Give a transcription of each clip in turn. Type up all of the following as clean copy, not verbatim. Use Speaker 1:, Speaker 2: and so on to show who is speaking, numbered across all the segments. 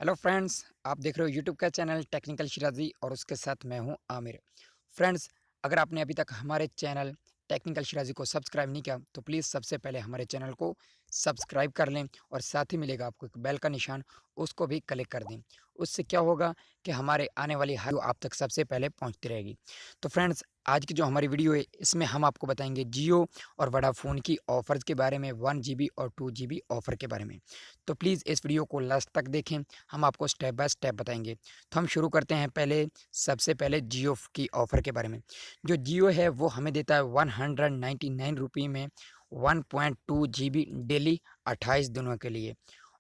Speaker 1: Hello friends, आप देख रहे हो यूट्यूब का चैनल टेक्निकल शिराजी और उसके साथ मैं हूं आमिर। फ्रेंड्स, अगर आपने अभी तक हमारे चैनल टेक्निकल शिराजी को सब्सक्राइब नहीं किया तो प्लीज़ सबसे पहले हमारे चैनल को सब्सक्राइब कर लें और साथ ही मिलेगा आपको एक बेल का निशान, उसको भी क्लिक कर दें। उससे क्या होगा कि हमारे आने वाली हर आप तक सबसे पहले पहुंचती रहेगी। तो फ्रेंड्स, आज की जो हमारी वीडियो है इसमें हम आपको बताएंगे जियो और वोडाफोन की ऑफ़र्स के बारे में, 1 जीबी और 2 जीबी ऑफ़र के बारे में। तो प्लीज़ इस वीडियो को लास्ट तक देखें, हम आपको स्टेप बाय स्टेप बताएंगे। तो हम शुरू करते हैं सबसे पहले जियो की ऑफ़र के बारे में। जो जियो है वो हमें देता है 199 रुपये में 1.2 जीबी डेली 28 दिनों के लिए,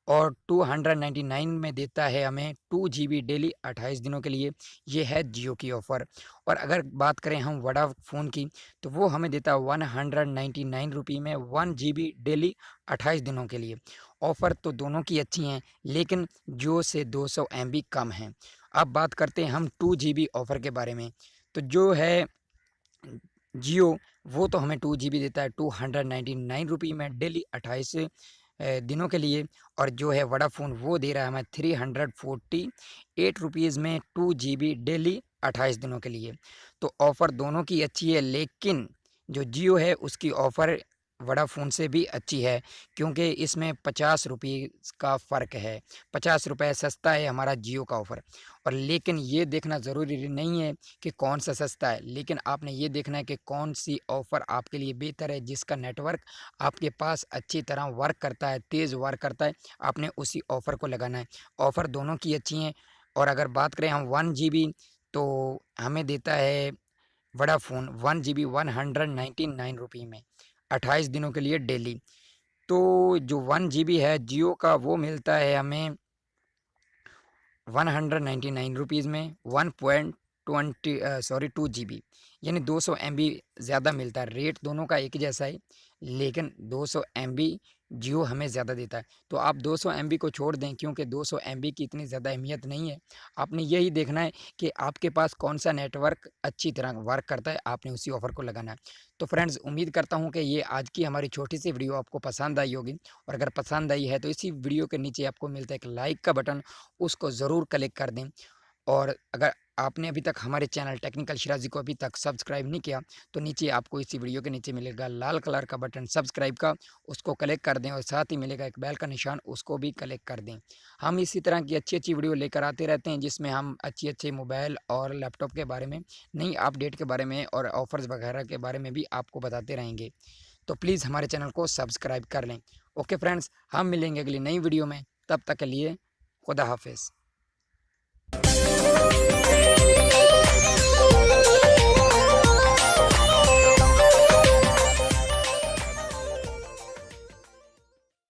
Speaker 1: और 299 में देता है हमें 2 जीबी डेली 28 दिनों के लिए। ये है जियो की ऑफ़र। और अगर बात करें हम वोडाफ़ोन की, तो वो हमें देता है 199 रुपये में 1 जीबी डेली 28 दिनों के लिए। ऑफ़र तो दोनों की अच्छी हैं, लेकिन जियो से 200 एमबी कम है। अब बात करते हैं हम 2 जीबी ऑफ़र के बारे में। तो जो है जियो, वो तो हमें 2 जीबी देता है 299 रुपये में डेली 28 दिनों के लिए। और जो है वोडाफ़ोन वो दे रहा है हमें 348 रुपीज़ में 2 जीबी डेली 28 दिनों के लिए। तो ऑफ़र दोनों की अच्छी है, लेकिन जो जियो है उसकी ऑफ़र वोडाफ़ोन से भी अच्छी है, क्योंकि इसमें 50 रुपये का फ़र्क है। 50 रुपये सस्ता है हमारा जियो का ऑफ़र। और लेकिन ये देखना ज़रूरी नहीं है कि कौन सा सस्ता है, लेकिन आपने ये देखना है कि कौन सी ऑफ़र आपके लिए बेहतर है, जिसका नेटवर्क आपके पास अच्छी तरह वर्क करता है, तेज़ वर्क करता है, आपने उसी ऑफ़र को लगाना है। ऑफ़र दोनों की अच्छी हैं। और अगर बात करें हम 1 जीबी, तो हमें देता है वोडाफ़ोन 1 जीबी 199 रुपये में 28 दिनों के लिए डेली। तो जो 1 जीबी है जियो का वो मिलता है हमें 199 रुपीज़ में 2 जीबी, यानी 200 एमबी ज़्यादा मिलता है। रेट दोनों का एक जैसा है, लेकिन 200 एमबी जियो हमें ज़्यादा देता है। तो आप 200 एमबी को छोड़ दें, क्योंकि 200 एमबी की इतनी ज़्यादा अहमियत नहीं है। आपने यही देखना है कि आपके पास कौन सा नेटवर्क अच्छी तरह वर्क करता है, आपने उसी ऑफ़र को लगाना है। तो फ्रेंड्स, उम्मीद करता हूँ कि ये आज की हमारी छोटी सी वीडियो आपको पसंद आई होगी। और अगर पसंद आई है तो इसी वीडियो के नीचे आपको मिलता है एक लाइक का बटन, उसको ज़रूर क्लिक कर दें। और अगर आपने अभी तक हमारे चैनल टेक्निकल शिराजी को अभी तक सब्सक्राइब नहीं किया, तो नीचे आपको इसी वीडियो के नीचे मिलेगा लाल कलर का बटन सब्सक्राइब का, उसको क्लिक कर दें। और साथ ही मिलेगा एक बेल का निशान, उसको भी क्लिक कर दें। हम इसी तरह की अच्छी अच्छी वीडियो लेकर आते रहते हैं, जिसमें हम अच्छे अच्छे मोबाइल और लैपटॉप के बारे में, नई अपडेट के बारे में और ऑफर्स वगैरह के बारे में भी आपको बताते रहेंगे। तो प्लीज़ हमारे चैनल को सब्सक्राइब कर लें। ओके फ्रेंड्स, हम मिलेंगे अगली नई वीडियो में। तब तक के लिए खुदा हाफिज़।